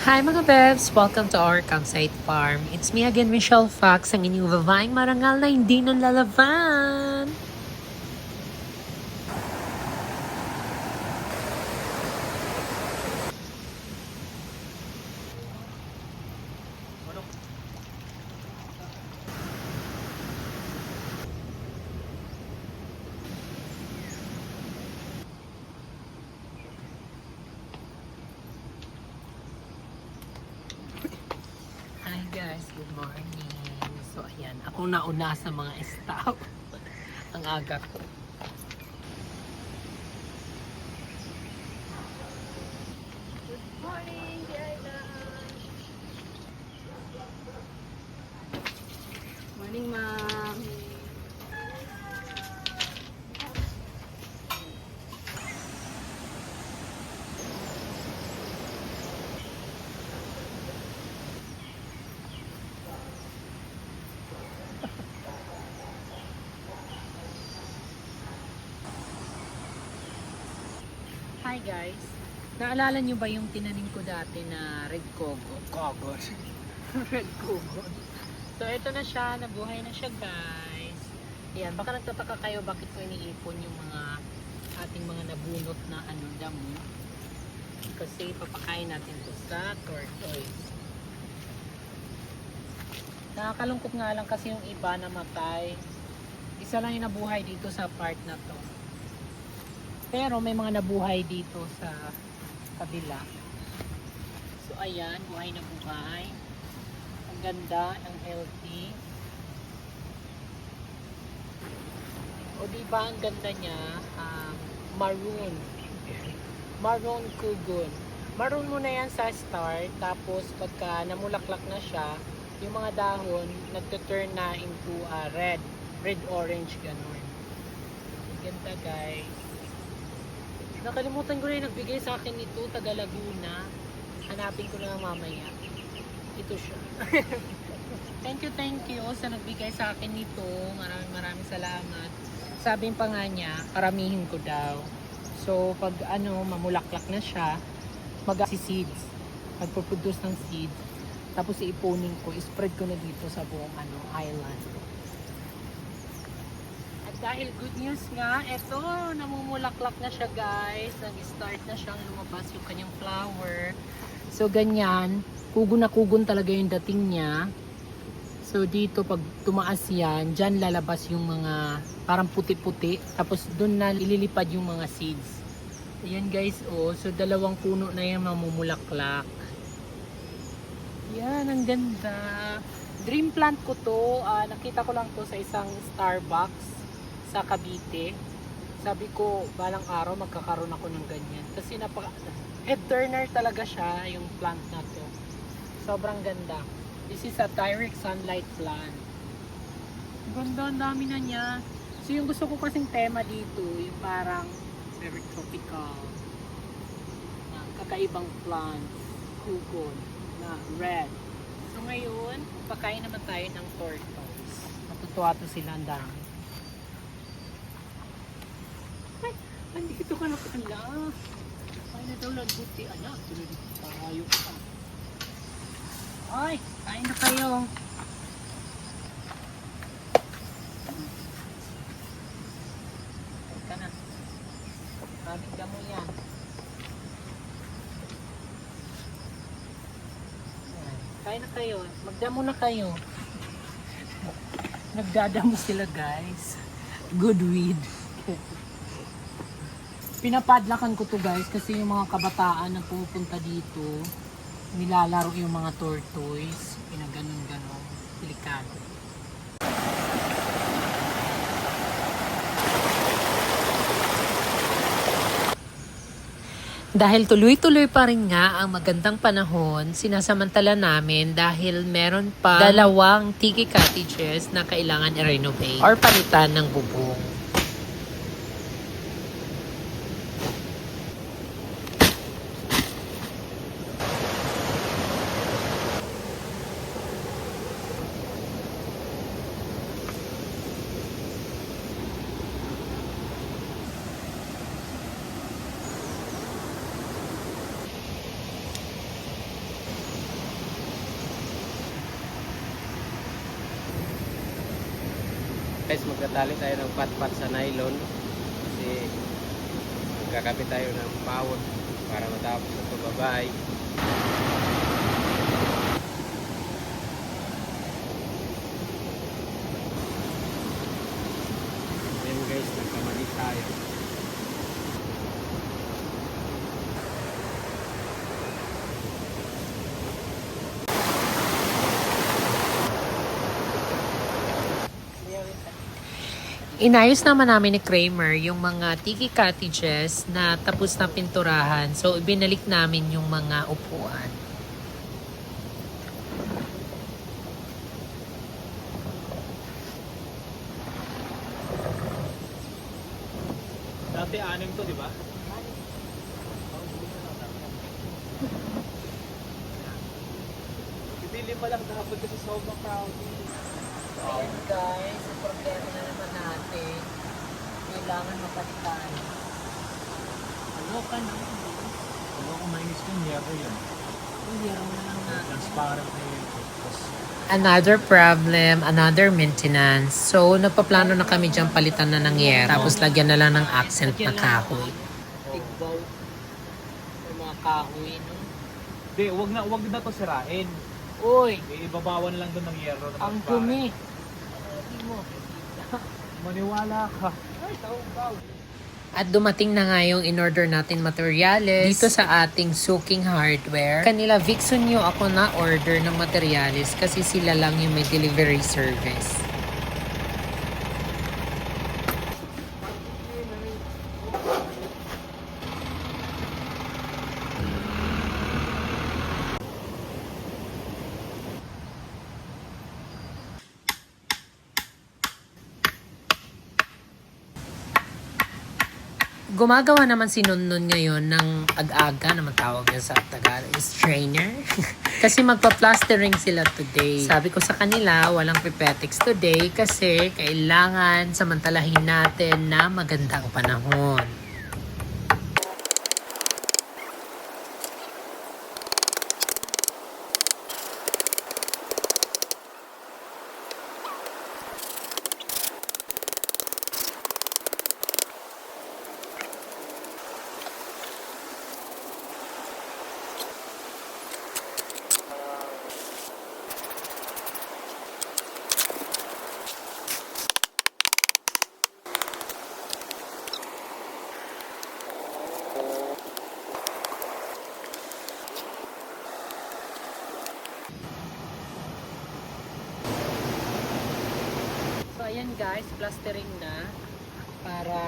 Hi mga Bebs! Welcome to our campsite farm. It's me again, Michelle Fox, ang inyong babaeng marangal na hindi nanlalaban. Hi guys, good morning. So ayan, ako nauna sa mga staff. Ang aga ko. Good morning, Diana! Morning, ma'am. Hi guys! Naalala nyo ba yung tinanim ko dati na red cogon? Red cogon. So ito na siya, nabuhay na siya guys. Ayan, baka nagtataka kayo bakit ko iniipon yung mga ating mga nabunot na damo. Kasi papakain natin to sa tortoise. Nakakalungkot nga lang kasi yung iba namatay. Isa lang yung nabuhay dito sa part na to. Pero may mga nabuhay dito sa kabila. So ayan, buhay na buhay. Ang ganda, ang healthy. O diba ang ganda niya, maroon. Maroon kugon. Maroon muna yan sa start, tapos pagka namulaklak na siya, yung mga dahon nagtuturn na into red. Red-orange ganun. Ganda guys. Nakalimutan ko na yung nagbigay sa akin nito, taga Laguna. Hanapin ko na mamaya. Ito siya. Thank you sa nagbigay sa akin nito. Maraming salamat. Sabi pa nga niya, karamihin ko daw. So, pag mamulaklak na siya, mag-seeds. Magpo-produce ng seeds. Tapos iipunin ko, spread ko na dito sa buong island. At dahil good news nga, eto, namumulaklak na siya guys. Nag-start na siyang lumabas yung kanyang flower. So, ganyan. Kugon na kugon talaga yung dating niya. So dito pag tumaas yan, dyan lalabas yung mga parang puti-puti. Tapos doon na ililipad yung mga seeds. Ayan guys, oh. So dalawang puno na yan mamumulaklak. Yan, ang ganda. Dream plant ko to. Nakita ko lang to sa isang Starbucks sa Cavite. Sabi ko, balang araw magkakaroon ako ng ganyan. Kasi head turner talaga siya, yung plant na to. Sobrang ganda. This is a direct sunlight plant. Ganda, ang dami na niya. So yung gusto ko kasing tema dito, yung parang very tropical, na kakaibang plants, kugon, na red. So ngayon, pakain naman tayo ng tortoise. Matutuwa to sila, ang dami. Ay, andito ka na pala. Ay, na daw lang buti, anak. Tulad tayo ka. Ay, kain na kayo. Ka na. Maraming damo yan. Ayan. Kain na kayo. Magdamo na kayo. Nagdadamo sila guys. Good weed. Pinapadlakan ko to guys kasi yung mga kabataan na pupunta dito, nilalaro yung mga tortoise, pinaganon-ganon, delikado. Dahil tuloy-tuloy pa rin nga ang magandang panahon, sinasamantala namin dahil meron pa dalawang tiki cottages na kailangan i-renovate or palitan ng bubong. Guys, magtatali tayo ng pat-pat sa nylon kasi magkakapit tayo ng pawod para matapos ang pagbabay. Ayan guys, nagkamali tayo. Inayos naman namin ni Kramer yung mga tiki cottages na tapos na pinturahan. So, ibinalik namin yung mga upuan. Dati 6 to, di ba? Hindi pa lang dapat kasi sobrang crowded. Ayan guys, ang problema na naman natin. Kailangan mapalitan. Alokan na. Ano kung mainis ko, yero yan. Hiyaro na lang natin. Transparent na yun. Another problem, another maintenance. So, nagpaplano na kami dyan palitan na ng yero. Tapos lagyan na lang ng accent na kahoy. Tigbaw. Yung mga kahoy, no? Hindi, wag na to sirain. Uy, Ibabawan lang doon ng yero. Na ang transparent. dumi. Maniwala ka. At dumating na nga yung in-order natin materyales dito sa ating Suking Hardware. Kanila Vixen nyo ako na order ng materyales kasi sila lang yung may delivery service. Gumagawa naman si Nunun ngayon ng ag-aga naman tawag niya sa Tagalog is trainer. Kasi magpa-plastering sila today. Sabi ko sa kanila, walang pipetics today kasi kailangan samantalahin natin na magandang panahon. So ayan guys, plastering na para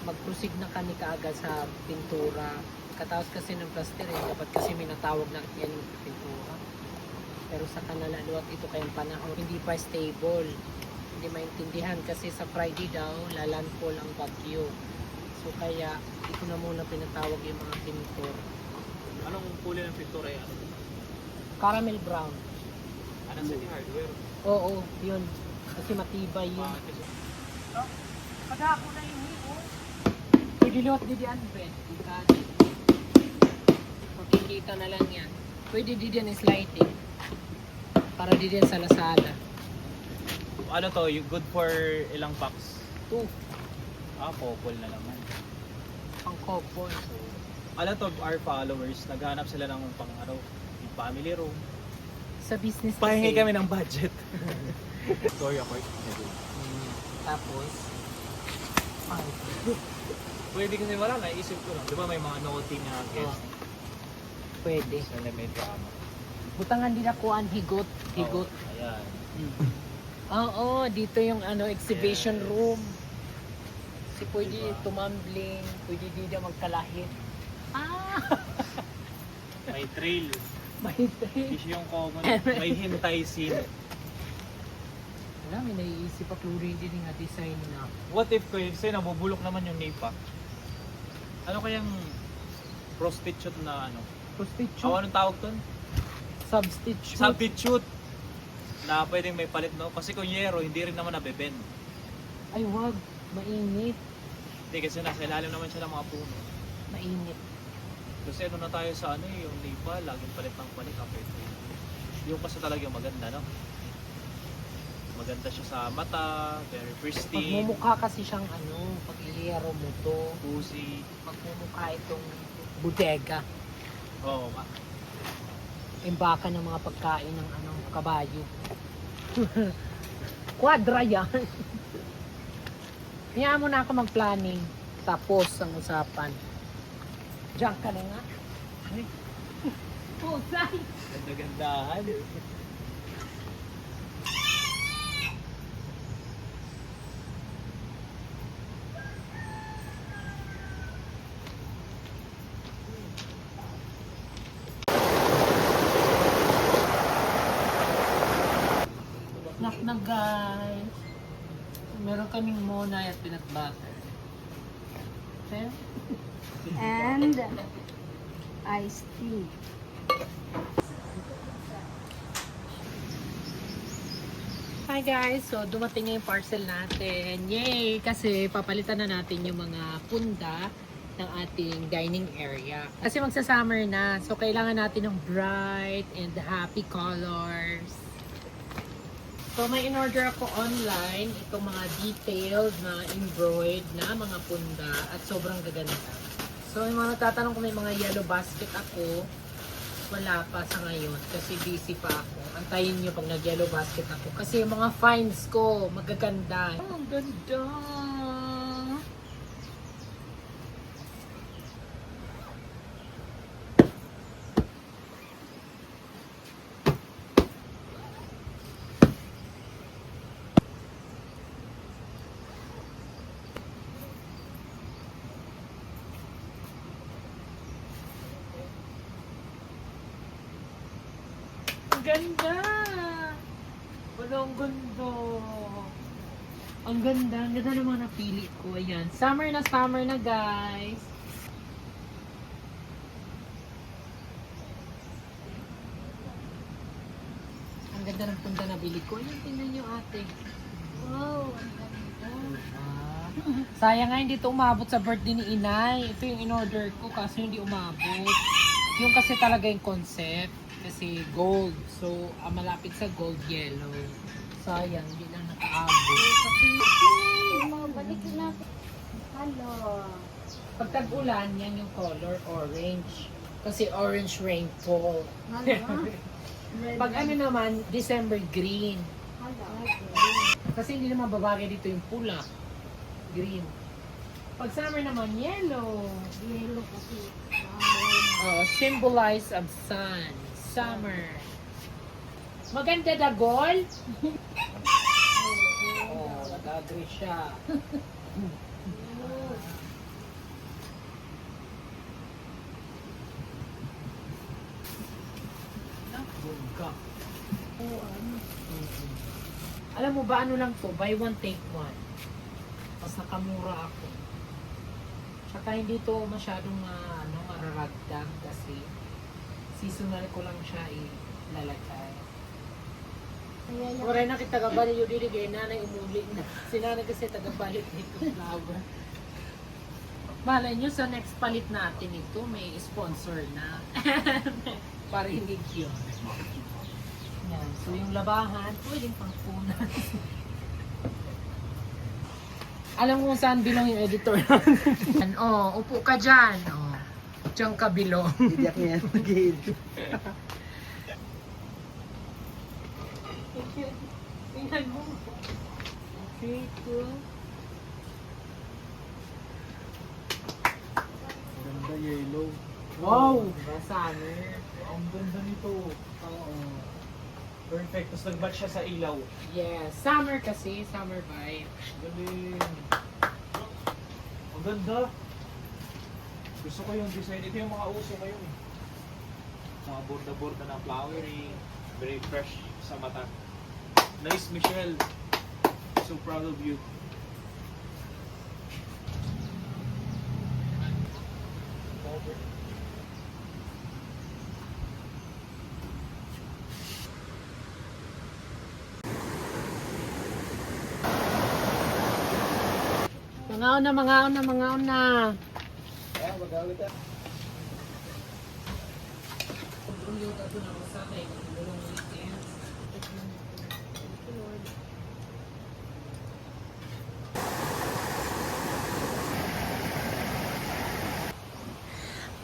mag-proceed na kami kaagad sa pintura. Katapos kasi ng plastering, dapat kasi may natawag na yan yung pintura. Pero sa kanalaluwat ito kayang panahon, hindi pa stable. Hindi maintindihan kasi sa Friday daw, lalandfall ang bagyo. So kaya, ito na muna pinatawag yung mga pintor. Anong kulay ng pintura yan? Caramel brown. Anong City Hardware? Oo, yun. Kasi matibay yun. Kada ako na yung hipon. Pwede liwat di diyan, Ben. Makikita na lang yan. Pwede di diyan sliding. Para di diyan sala-sala. Ano to, good for ilang packs? 2. Popol na naman. Pang couple. So, a lot of our followers, naghanap sila ng pang ano, yung family room. Sa business Pahingi kasi. kami ng budget. Sorry ako. Tapos, Pwede kasi wala, naisip ko lang. Di ba may mga naughty na guest pwede. sa may drama? Butangan din ako ang higot. Higot. Oh, ayan. Oo, dito yung ano exhibition Yes. room. Si pwede Diba? tumambling, pwede dito magkalahit. Ah! May trail. May Hindi siya yung common. May hintay scene. Wala, may naiisip ako rin din nga design na. What if kasi nabubulok naman yung nipa? Ano kayang prostitute na ano? Prostitute? Anong tawag doon? Substitute? Substitute na pwedeng may palit, no? Kasi kung yero, hindi rin naman nabebend. Ay wag, mainit. Hindi kasi nasa ilalim naman siya ng mga puno. Mainit. Kasi ano na tayo sa ano yung nipa, laging palit ng palit after 3. Yung kasi talaga yung maganda, no? Maganda siya sa mata, very pristine, Magmumukha kasi siyang pag ihero mo to. cozy. Magmumukha itong bodega. Oo, Imbaka ng mga pagkain ng kabayo. Quadra yan. Hayaan mo na ako mag-planning. Tapos ang usapan. Diyan ka na nga. Ay. Pusay. ganda-gandahan. Knock na guys. Meron kaming monay at peanut butter. Okay? And iced tea. Hi guys! So dumating na yung parcel natin. Yay! Kasi papalitan na natin yung mga punda ng ating dining area. Kasi magsa-summer na. So kailangan natin ng bright and happy colors. So may in-order ako online itong mga detailed na embroidered na mga punda at sobrang gaganda. So yung mga nagtatanong kung may mga yellow basket ako, wala pa sa ngayon kasi busy pa ako. Antayin nyo pag nag-yellow basket ako kasi yung mga finds ko magaganda. Oh, ang ganda! Ganda! Wala, ang ganda. Ang ganda. Ang ganda ng mga napili ko. Ayan. Summer na guys. Ang ganda ng punta na bili ko. Ayan, tingnan nyo ate. Wow, ang ganda. Sayang nga hindi ito umabot sa birthday ni Inay. Ito yung in-order ko kasi hindi umabot. Yung kasi talaga yung concept. Kasi gold. So, malapit sa gold yellow. Sayang, hindi lang nakaabot. Balikin natin. Hello. Pag tag-ulan, yan yung color orange. Kasi orange rainfall. Hello. Pag ano naman, December green. Hello. Kasi hindi naman babagay dito yung pula. Green. Pag summer naman, yellow. Yellow kasi. Symbolize of sun. Summer. Maganda da gold. Nag-agree siya. Bungka. Alam mo ba ano lang to? Buy one, take one. Mas nakamura ako. Tsaka hindi to masyadong mararagdag kasi seasonal ko lang siya ilalagay. Wala na kita tagabalik yung dili kaya nanay umuli na. Si nanay kasi tagabalik nito flower. Malay nyo sa next palit natin ito may sponsor na. Parinig yun. Yan. So yung labahan, pwedeng pangpunan. Alam mo kung saan bilong yung editor natin. Upo ka dyan. Diyan ka bilong. Hindi ako yan mag-edit. Tingnan mo. Okay, cool. Ganda yellow. Wow! Summer. Ang ganda nito. Oo. Perfect. Tapos nag-match siya sa ilaw. Yes. Summer kasi. Summer vibe. Galing. Ang ganda. Gusto ko yung design. Ito yung mga uso ngayon eh. Mga borda-borda ng flowering. Very fresh sa mata. Nice, Michelle. So proud of you. Mga una. Ah, mag-awit ah.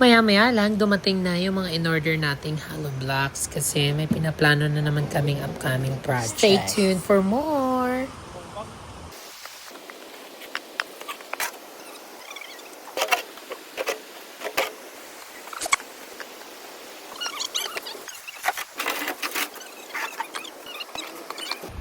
Maya-maya lang, dumating na yung mga in-order nating hollow blocks kasi may pinaplano na naman kaming upcoming project. Stay tuned for more!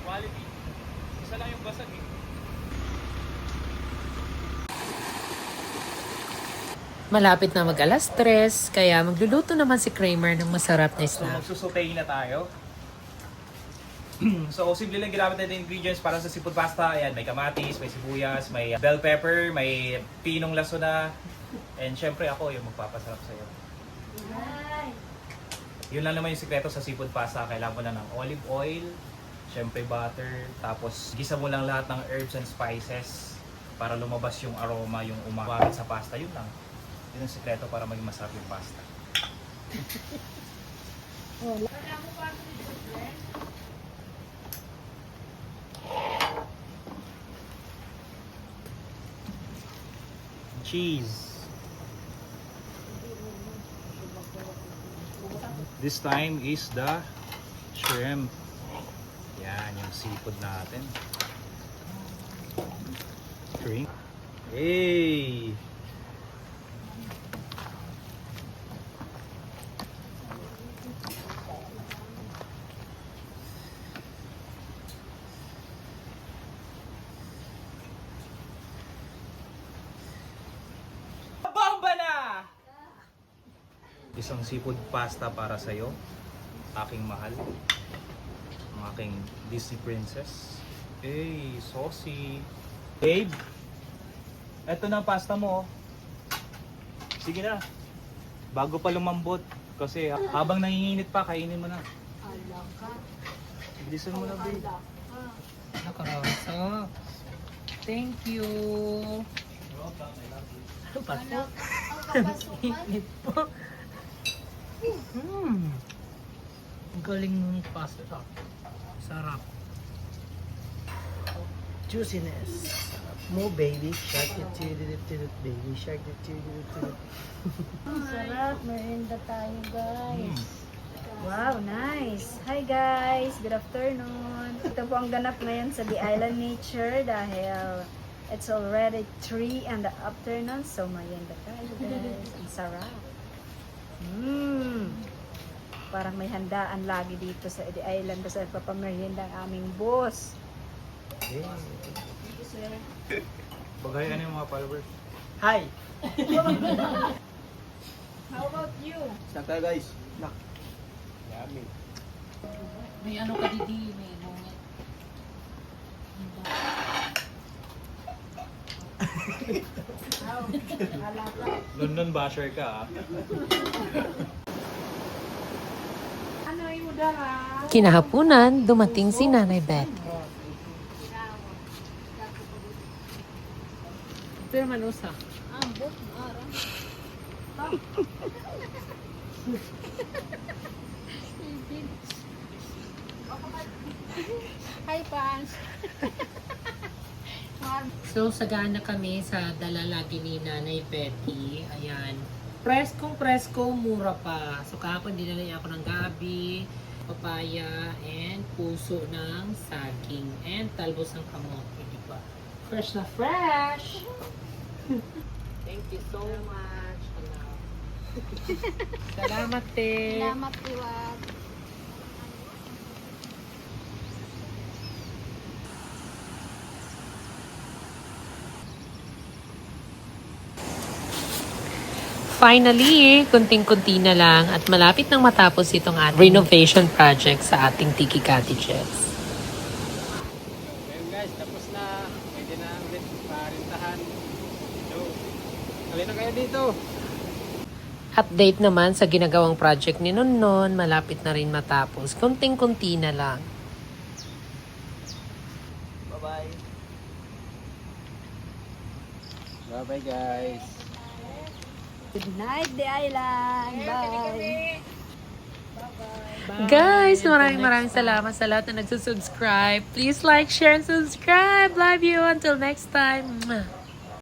Quality. Isa lang yung basag eh. Malapit na mag alas 3, kaya magluluto naman si Kramer ng masarap na So snack. magsusutay na tayo. So simple lang ginamit natin ingredients para sa seafood pasta. Ayan, may kamatis, may sibuyas, may bell pepper, may pinong lasuna. And syempre ako yung magpapasarap sa'yo. Yun lang naman yung sikreto sa seafood pasta. Kailangan mo na ng olive oil, syempre butter, tapos gisa mo lang lahat ng herbs and spices para lumabas yung aroma, yung umawagin sa pasta. Yun lang. Yun ang sikreto para maging masarap yung pasta. Cheese. This time is the shrimp. Yan, yung seafood natin. Shrimp. Hey! Bomba na! Isang seafood pasta para sa'yo, aking mahal, ang aking Disney princess. Hey, saucy. Babe, eto na ang pasta mo. Sige na, bago pa lumambot. Kasi habang nanginginit pa, kainin mo na. Bilisan mo na, babe. Nakakasap. Thank you. Ano pa po? Init po. Ang galing ng pasta. Sarap. Juiciness. More baby shark, baby shark, Sarap, merienda tayo guys. Wow, nice. Hi guys, good afternoon. Ito po ang ganap ngayon sa The Island Nature dahil it's already 3 in the afternoon. So merienda tayo guys. Ang sarap. Parang may handaan lagi dito sa The Island kasi papamerienda ang aming boss. Bagayan yung mga followers. Hi! How about you? Snack tayo guys. Snack. Yummy. May ano ka didi, may bungit. London basher ka ah. Ano yung dara? Kinahapunan, dumating si Nanay Beth. Ito naman usa. Ambot, ara. Hi, fans. So, sagana kami sa dala lagi ni Nanay Betty. Ayan. Preskong-presko, mura pa. So, kahapon dinala niya ako ng gabi, papaya, and puso ng saging, and talbos ng kamote, di ba? Fresh na fresh! Thank you so much. Hello. Salamat, te. Salamat, Tiwag. Finally, kunting-kunti na lang at malapit nang matapos itong ating renovation project sa ating Tiki Cottages. Ngayon guys, tapos na. Pwede na ulit parintahan. So, kali na kayo dito. Update naman sa ginagawang project ni Nonnon, malapit na rin matapos. Kunting-kunti na lang. Bye-bye. Bye-bye guys. Good night, The Island. Bye. Guys, maraming salamat sa lahat na nagsusubscribe. Please like, share, and subscribe. Love you. Until next time. Mwah.